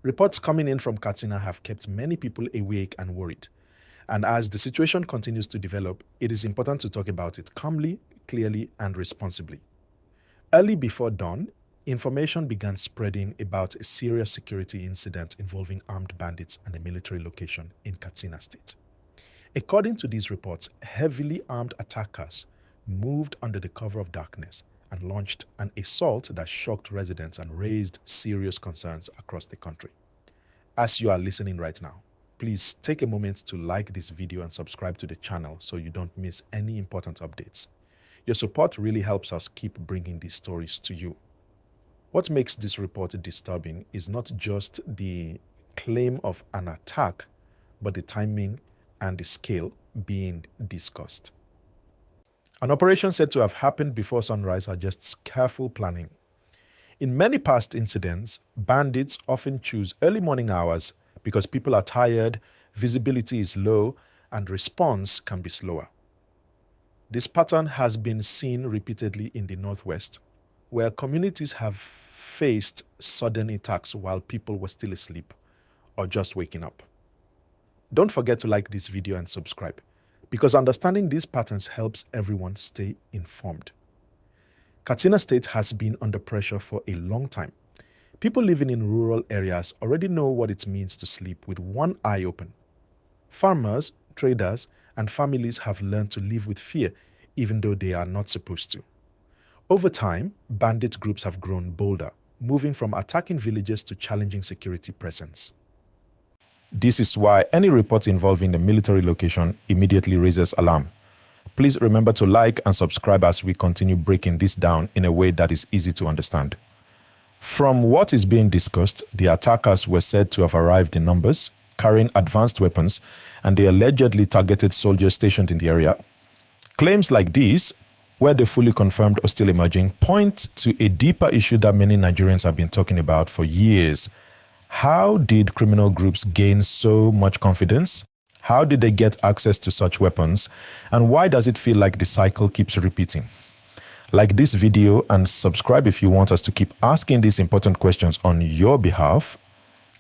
Reports coming in from Katsina have kept many people awake and worried. And as the situation continues to develop, it is important to talk about it calmly, clearly, and responsibly. Early before dawn, information began spreading about a serious security incident involving armed bandits and a military location in Katsina State. According to these reports, heavily armed attackers moved under the cover of darkness and launched an assault that shocked residents and raised serious concerns across the country. As you are listening right now, please take a moment to like this video and subscribe to the channel so you don't miss any important updates. Your support really helps us keep bringing these stories to you. What makes this report disturbing is not just the claim of an attack, but the timing and the scale being discussed. An operation said to have happened before sunrise suggests careful planning. In many past incidents, bandits often choose early morning hours because people are tired, visibility is low, and response can be slower. This pattern has been seen repeatedly in the Northwest, where communities have faced sudden attacks while people were still asleep or just waking up. Don't forget to like this video and subscribe, because understanding these patterns helps everyone stay informed. Katsina State has been under pressure for a long time. People living in rural areas already know what it means to sleep with one eye open. Farmers, traders, and families have learned to live with fear, even though they are not supposed to. Over time, bandit groups have grown bolder, moving from attacking villages to challenging security presence. This is why any report involving the military location immediately raises alarm. Please remember to like and subscribe as we continue breaking this down in a way that is easy to understand. From what is being discussed, the attackers were said to have arrived in numbers, carrying advanced weapons, and they allegedly targeted soldiers stationed in the area. Claims like these, whether fully confirmed or still emerging, point to a deeper issue that many Nigerians have been talking about for years. How did criminal groups gain so much confidence? How did they get access to such weapons? And why does it feel like the cycle keeps repeating? Like this video and subscribe if you want us to keep asking these important questions on your behalf.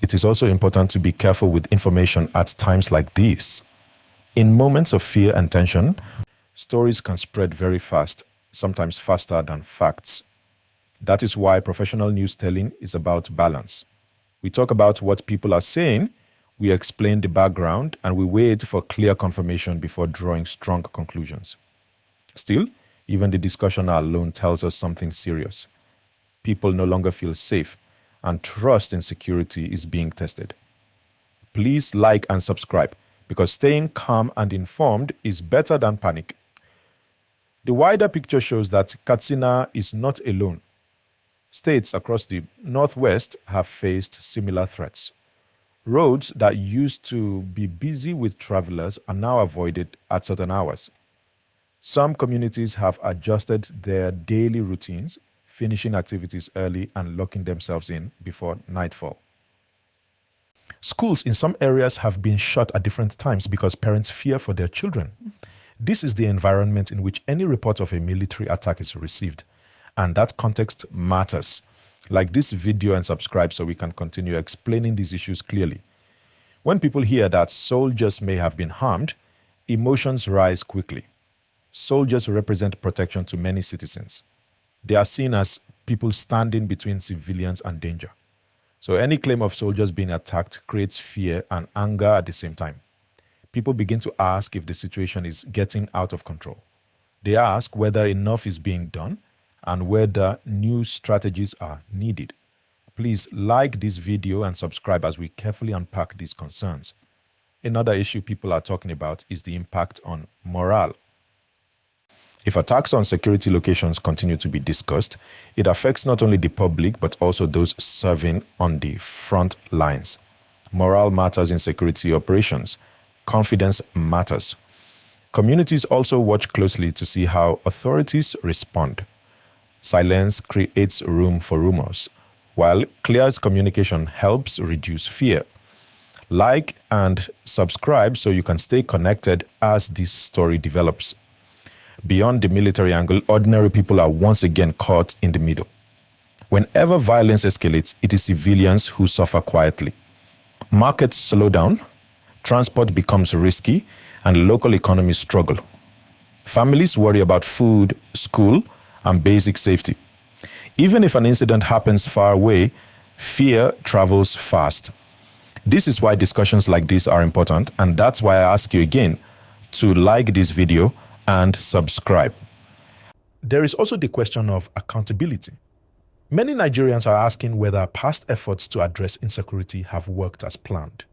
It is also important to be careful with information at times like these. In moments of fear and tension, stories can spread very fast, sometimes faster than facts. That is why professional news telling is about balance. We talk about what people are saying, we explain the background, and we wait for clear confirmation before drawing strong conclusions. Still, even the discussion alone tells us something serious. People no longer feel safe, and trust in security is being tested. Please like and subscribe, because staying calm and informed is better than panic. The wider picture shows that Katsina is not alone. States across the Northwest have faced similar threats. Roads that used to be busy with travelers are now avoided at certain hours. Some communities have adjusted their daily routines, finishing activities early and locking themselves in before nightfall. Schools in some areas have been shut at different times because parents fear for their children. This is the environment in which any report of a military attack is received. And that context matters. Like this video and subscribe so we can continue explaining these issues clearly. When people hear that soldiers may have been harmed, emotions rise quickly. Soldiers represent protection to many citizens. They are seen as people standing between civilians and danger. So any claim of soldiers being attacked creates fear and anger at the same time. People begin to ask if the situation is getting out of control. They ask whether enough is being done and whether new strategies are needed. Please like this video and subscribe as we carefully unpack these concerns. Another issue people are talking about is the impact on morale. If attacks on security locations continue to be discussed, it affects not only the public but also those serving on the front lines. Morale matters in security operations. Confidence matters. Communities also watch closely to see how authorities respond. Silence creates room for rumors, while clear communication helps reduce fear. Like and subscribe so you can stay connected as this story develops. Beyond the military angle, ordinary people are once again caught in the middle. Whenever violence escalates, it is civilians who suffer quietly. Markets slow down, transport becomes risky, and local economies struggle. Families worry about food, school, and basic safety. Even if an incident happens far away, fear travels fast. This is why discussions like this are important, and that's why I ask you again to like this video and subscribe. There is also the question of accountability. Many Nigerians are asking whether past efforts to address insecurity have worked as planned.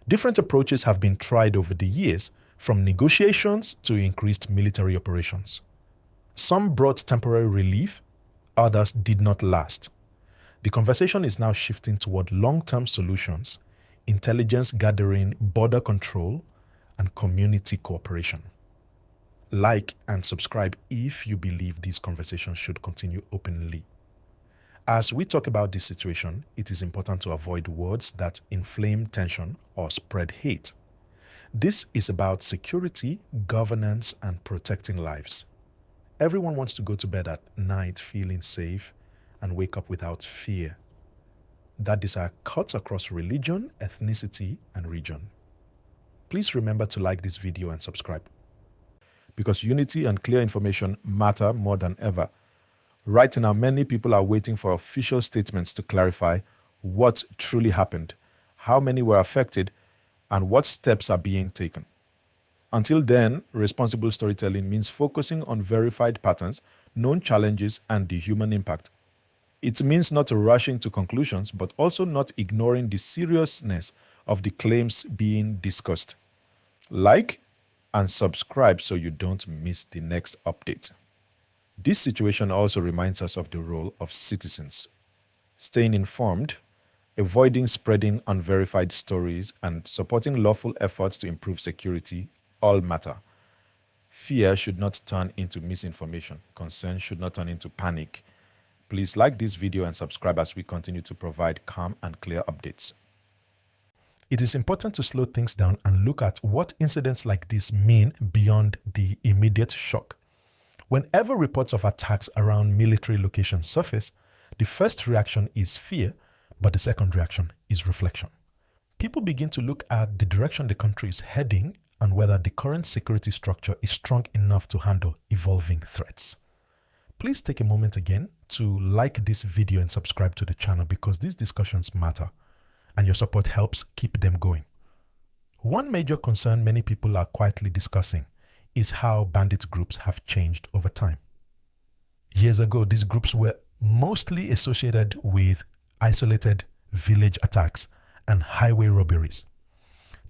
Different approaches have been tried over the years, from negotiations to increased military operations. Some brought temporary relief, others did not last. The conversation is now shifting toward long-term solutions, intelligence gathering, border control, and community cooperation. Like and subscribe if you believe these conversations should continue openly. As we talk about this situation, it is important to avoid words that inflame tension or spread hate. This is about security, governance, and protecting lives. Everyone wants to go to bed at night feeling safe and wake up without fear. That desire cuts across religion, ethnicity, and region. Please remember to like this video and subscribe, because unity and clear information matter more than ever. Right now, many people are waiting for official statements to clarify what truly happened, how many were affected, and what steps are being taken. Until then, responsible storytelling means focusing on verified patterns, known challenges, and the human impact. It means not rushing to conclusions, but also not ignoring the seriousness of the claims being discussed. Like and subscribe so you don't miss the next update. This situation also reminds us of the role of citizens. Staying informed, avoiding spreading unverified stories, and supporting lawful efforts to improve security all matter. Fear should not turn into misinformation. Concern should not turn into panic. Please like this video and subscribe as we continue to provide calm and clear updates. It is important to slow things down and look at what incidents like this mean beyond the immediate shock. Whenever reports of attacks around military locations surface, the first reaction is fear, but the second reaction is reflection. People begin to look at the direction the country is heading and whether the current security structure is strong enough to handle evolving threats. Please take a moment again to like this video and subscribe to the channel, because these discussions matter and your support helps keep them going. One major concern many people are quietly discussing is how bandit groups have changed over time. Years ago, these groups were mostly associated with isolated village attacks and highway robberies.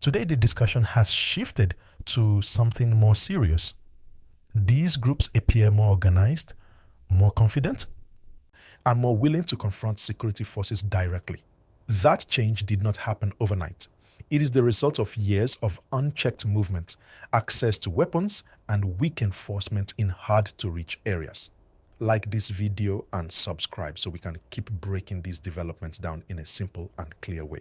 Today, the discussion has shifted to something more serious. These groups appear more organized, more confident, and more willing to confront security forces directly. That change did not happen overnight. It is the result of years of unchecked movement, access to weapons, and weak enforcement in hard-to-reach areas. Like this video and subscribe so we can keep breaking these developments down in a simple and clear way.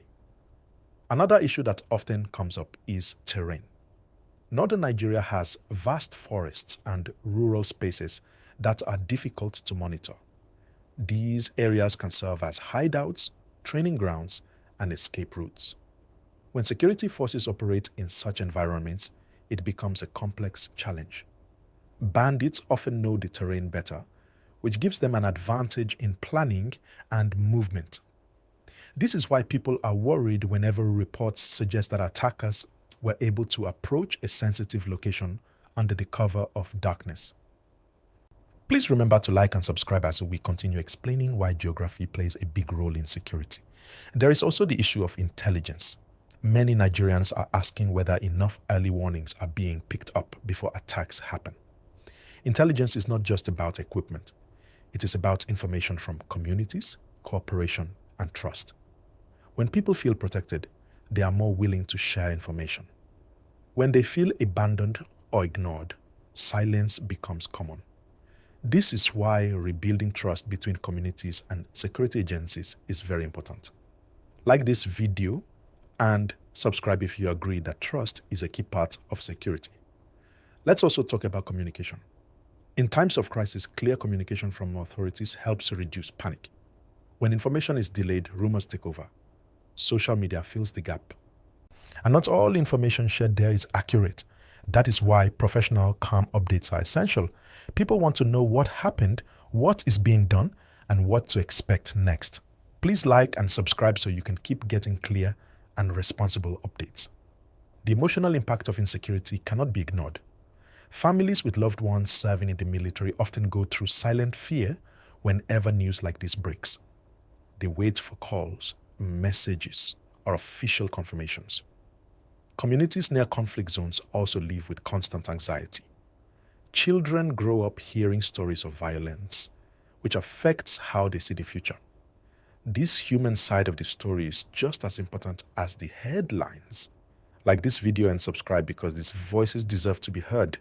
Another issue that often comes up is terrain. Northern Nigeria has vast forests and rural spaces that are difficult to monitor. These areas can serve as hideouts, training grounds, and escape routes. When security forces operate in such environments, it becomes a complex challenge. Bandits often know the terrain better, which gives them an advantage in planning and movement. This is why people are worried whenever reports suggest that attackers were able to approach a sensitive location under the cover of darkness. Please remember to like and subscribe as we continue explaining why geography plays a big role in security. There is also the issue of intelligence. Many Nigerians are asking whether enough early warnings are being picked up before attacks happen. Intelligence is not just about equipment. It is about information from communities, cooperation, and trust. When people feel protected, they are more willing to share information. When they feel abandoned or ignored, silence becomes common. This is why rebuilding trust between communities and security agencies is very important. Like this video and subscribe if you agree that trust is a key part of security. Let's also talk about communication. In times of crisis, clear communication from authorities helps reduce panic. When information is delayed, rumors take over. Social media fills the gap. And not all information shared there is accurate. That is why professional, calm updates are essential. People want to know what happened, what is being done, and what to expect next. Please like and subscribe so you can keep getting clear and responsible updates. The emotional impact of insecurity cannot be ignored. Families with loved ones serving in the military often go through silent fear whenever news like this breaks. They wait for calls, messages, or official confirmations. Communities near conflict zones also live with constant anxiety. Children grow up hearing stories of violence, which affects how they see the future. This human side of the story is just as important as the headlines. Like this video and subscribe because these voices deserve to be heard.